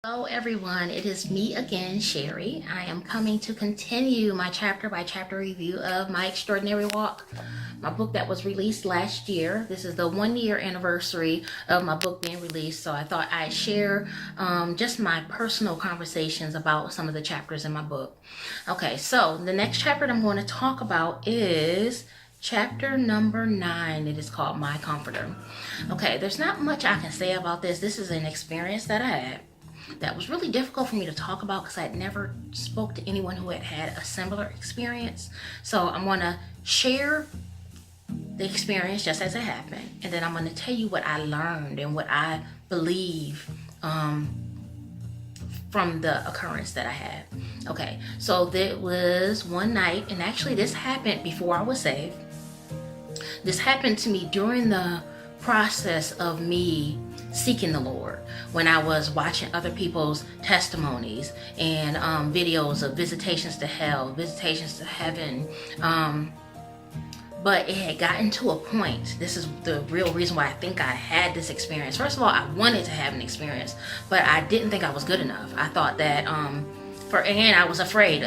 Hello everyone, it is me again, Sherry. I am coming to continue my chapter by chapter review of My Extraordinary Walk, my book that was released last year. This is the 1-year anniversary of my book being released, so I thought I'd share just my personal conversations about some of the chapters in my book. Okay, so the next chapter that I'm going to talk about is chapter number 9. It is called My Comforter. Okay, there's not much I can say about this. This is an experience that I had that was really difficult for me to talk about because I had never spoke to anyone who had had a similar experience. So I'm going to share the experience just as it happened, and then I'm going to tell you what I learned and what I believe from the occurrence that I had. Okay, so there was one night, and actually this happened before I was saved. This happened to me during the process of me seeking the Lord, when I was watching other people's testimonies and videos of visitations to hell, visitations to heaven. But it had gotten to a point, this is the real reason why I think I had this experience. First of all, I wanted to have an experience, but I didn't think I was good enough. I thought that, and I was afraid.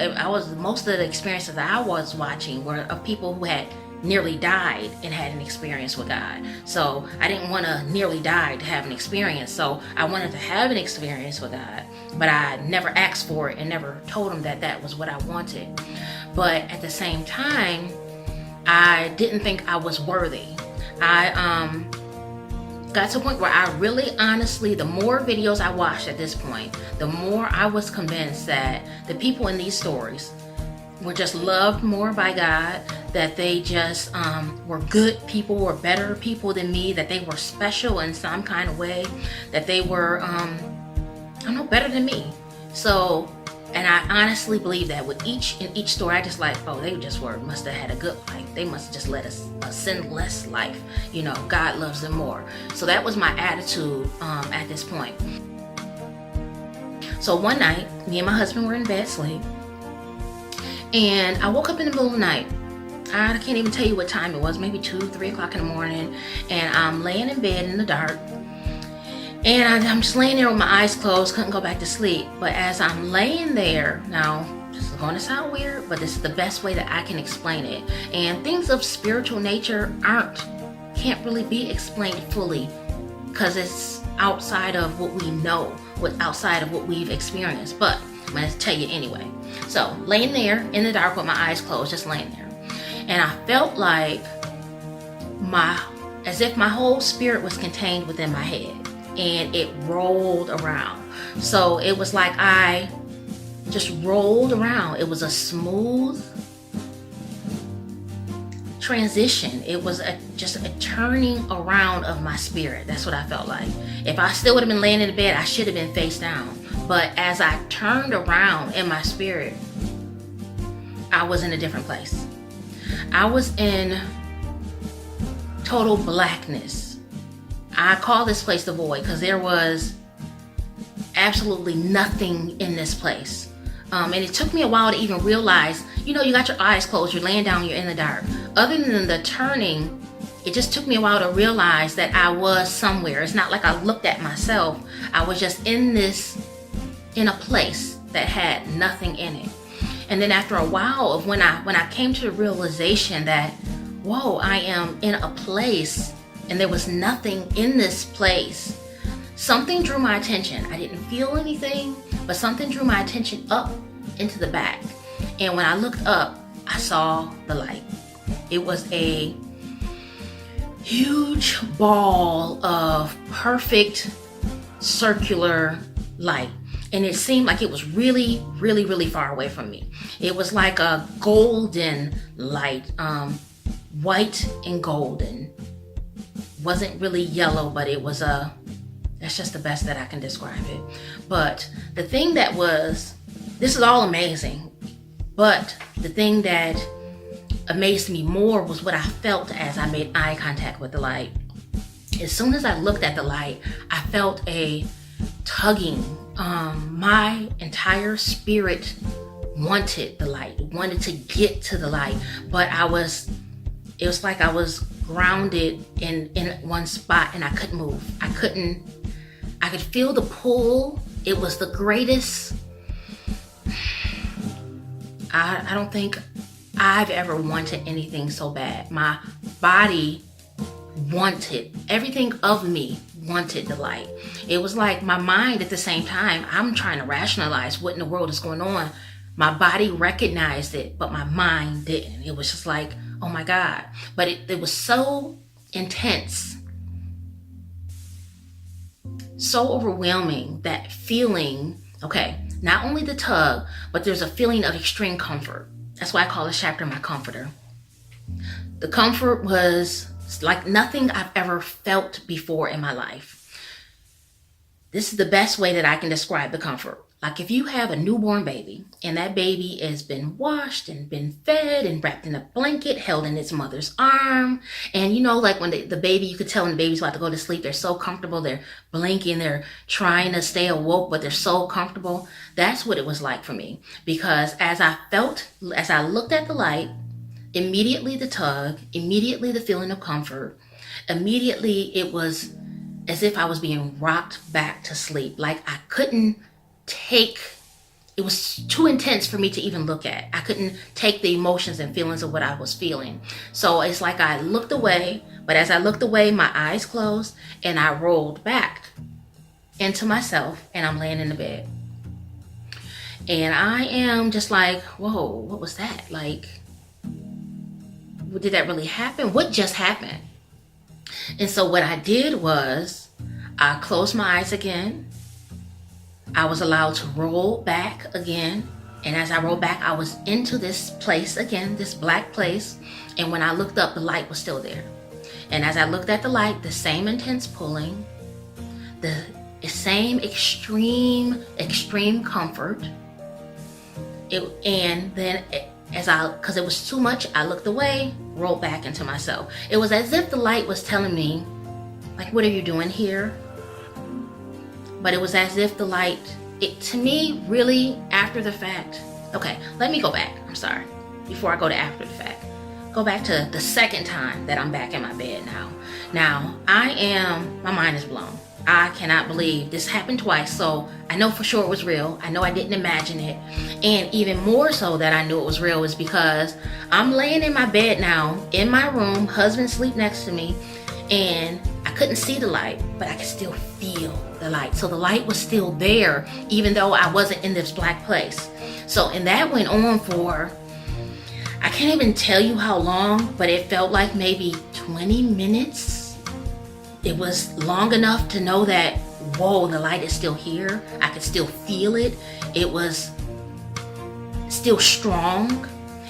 Most of the experiences that I was watching were of people who had nearly died and had an experience with God. So I didn't want to nearly die to have an experience. So I wanted to have an experience with God, but I never asked for it and never told him that that was what I wanted. But at the same time, I didn't think I was worthy. I got to a point where I really honestly, the more videos I watched at this point, the more I was convinced that the people in these stories were just loved more by God, that they just were good people, were better people than me, that they were special in some kind of way, that they were, I don't know, better than me. So, and I honestly believe that in each story, I just like, oh, they just must have had a good life. They must have just led a sinless life. You know, God loves them more. So that was my attitude at this point. So one night, me and my husband were in bed asleep, and I woke up in the middle of the night. I can't even tell you what time it was, maybe 2, 3 o'clock in the morning, and I'm laying in bed in the dark, and I'm just laying there with my eyes closed, couldn't go back to sleep. But as I'm laying there, now this is going to sound weird, but this is the best way that I can explain it. And things of spiritual nature can't really be explained fully because it's outside of what we know, outside of what we've experienced. But I'm going to tell you anyway. So laying there in the dark with my eyes closed, just laying there. And I felt like as if my whole spirit was contained within my head, and it rolled around. So it was like I just rolled around. It was a smooth transition. It was just a turning around of my spirit. That's what I felt like. If I still would have been laying in the bed, I should have been face down. But as I turned around in my spirit, I was in a different place. I was in total blackness. I call this place the void because there was absolutely nothing in this place. And it took me a while to even realize, you know, you got your eyes closed, you're laying down, you're in the dark. Other than the turning, it just took me a while to realize that I was somewhere. It's not like I looked at myself. I was just in a place that had nothing in it. And then after a while of when I came to the realization that, whoa, I am in a place and there was nothing in this place, something drew my attention. I didn't feel anything, but something drew my attention up into the back. And when I looked up, I saw the light. It was a huge ball of perfect circular light. And it seemed like it was really, really, really far away from me. It was like a golden light, white and golden. Wasn't really yellow, but it was that's just the best that I can describe it. But the thing this is all amazing, but the thing that amazed me more was what I felt as I made eye contact with the light. As soon as I looked at the light, I felt a tugging. My entire spirit wanted the light, wanted to get to the light, but it was like I was grounded in one spot and I couldn't move. I could feel the pull It was the greatest. I don't think I've ever wanted anything so bad. My body wanted, everything of me wanted the light. It was like my mind at the same time, I'm trying to rationalize what in the world is going on. My body recognized it, but my mind didn't. It was just like, oh my God. But it was so intense, so overwhelming, that feeling, okay, not only the tug, but there's a feeling of extreme comfort. That's why I call this chapter my comforter. The comfort was like nothing I've ever felt before in my life. This is the best way that I can describe the comfort. Like if you have a newborn baby and that baby has been washed and been fed and wrapped in a blanket, held in its mother's arm. And you know, like when the baby, you could tell when the baby's about to go to sleep, they're so comfortable, they're blinking, they're trying to stay awoke, but they're so comfortable. That's what it was like for me. Because as I looked at the light, immediately the tug, immediately the feeling of comfort, immediately it was as if I was being rocked back to sleep. Like I couldn't it was too intense for me to even look at. I couldn't take the emotions and feelings of what I was feeling. So it's like I looked away, but as I looked away, my eyes closed and I rolled back into myself and I'm laying in the bed. And I am just like, whoa, what was that? Like, did that really happen? What just happened? And so what I did was I closed my eyes again. I was allowed to roll back again. And as I rolled back, I was into this place again, this black place. And when I looked up, the light was still there. And as I looked at the light, the same intense pulling, the same extreme comfort. And then because it was too much, I looked away, rolled back into myself. It was as if the light was telling me, like, what are you doing here? But it was as if the light, to me, really, after the fact. Okay, let me go back. I'm sorry. Before I go to after the fact. Go back to the second time that I'm back in my bed now. Now, my mind is blown. I cannot believe this happened twice. So I know for sure it was real. I know I didn't imagine it. And even more so that I knew it was real is because I'm laying in my bed now, in my room, husband sleep next to me, and I couldn't see the light, but I could still feel the light. So the light was still there, even though I wasn't in this black place. So, and that went on for, I can't even tell you how long, but it felt like maybe 20 minutes. It was long enough to know that, whoa, the light is still here. I could still feel it. It was still strong.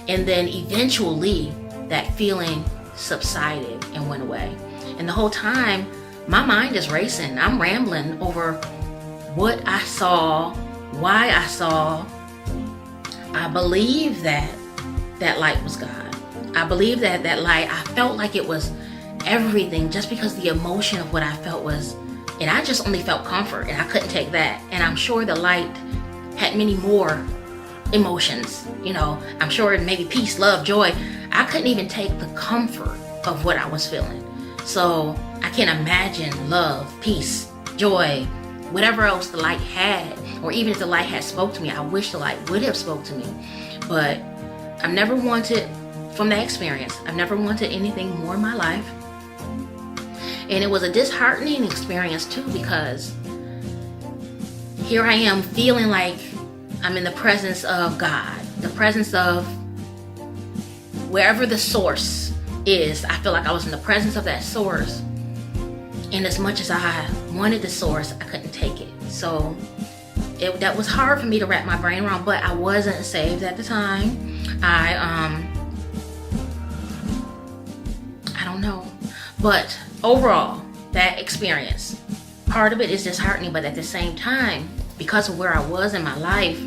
And then eventually that feeling subsided and went away. And the whole time, my mind is racing. I'm rambling over what I saw, why I saw. I believe that light was God. I believe that light, I felt like it was everything, just because the emotion of what I felt was, and I just only felt comfort, and I couldn't take that. And I'm sure the light had many more emotions, you know. I'm sure maybe peace, love, joy. I couldn't even take the comfort of what I was feeling. So I can't imagine love, peace, joy, whatever else the light had, or even if the light had spoke to me. I wish the light would have spoke to me. But I've never wanted, from that experience, I've never wanted anything more in my life. And it was a disheartening experience too, because here I am feeling like I'm in the presence of God, the presence of wherever the source is. I feel like I was in the presence of that source. And as much as I wanted the source, I couldn't take it. So that was hard for me to wrap my brain around, but I wasn't saved at the time. I don't know. But overall, that experience, part of it is disheartening, but at the same time, because of where I was in my life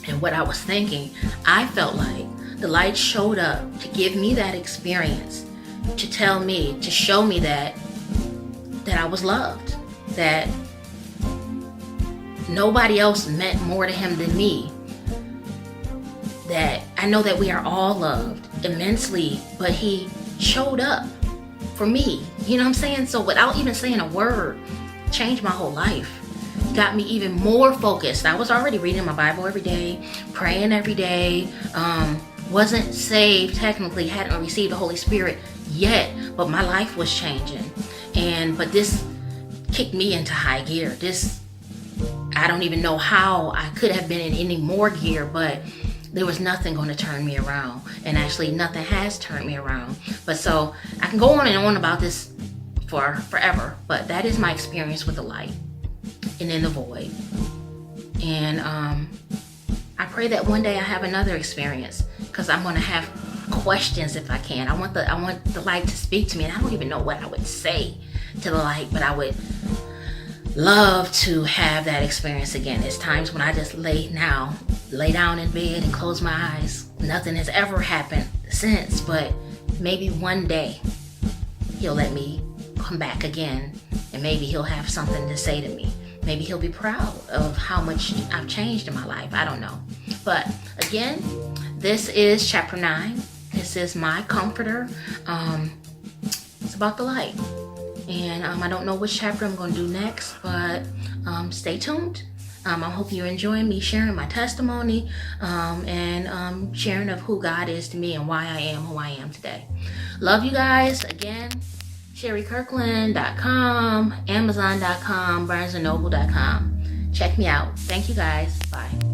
and what I was thinking, I felt like the light showed up to give me that experience, to tell me, to show me that I was loved, that nobody else meant more to him than me, that I know that we are all loved immensely, but he showed up for me, you know what I'm saying? So without even saying a word, changed my whole life. got me even more focused. I was already reading my Bible every day, praying every day, wasn't saved technically, hadn't received the Holy Spirit yet, but my life was changing. But this kicked me into high gear. I don't even know how I could have been in any more gear, but there was nothing going to turn me around. And actually nothing has turned me around. But so I can go on and on about this for forever, but that is my experience with the light and in the void. And I pray that one day I have another experience, because I'm going to have questions if I can. I want the light to speak to me, and I don't even know what I would say to the light, but I would love to have that experience again. There's times when I just lay down in bed and close my eyes. Nothing has ever happened since, but maybe one day he'll let me come back again, and maybe he'll have something to say to me. Maybe he'll be proud of how much I've changed in my life. I don't know. But again, this is chapter 9. This is my comforter. It's about the light. And I don't know which chapter I'm going to do next, but stay tuned. I hope you're enjoying me sharing my testimony and sharing of who God is to me and why I am who I am today. Love you guys. Again, Kirkland.com, Amazon.com, BarnesandNoble.com. Check me out. Thank you guys. Bye.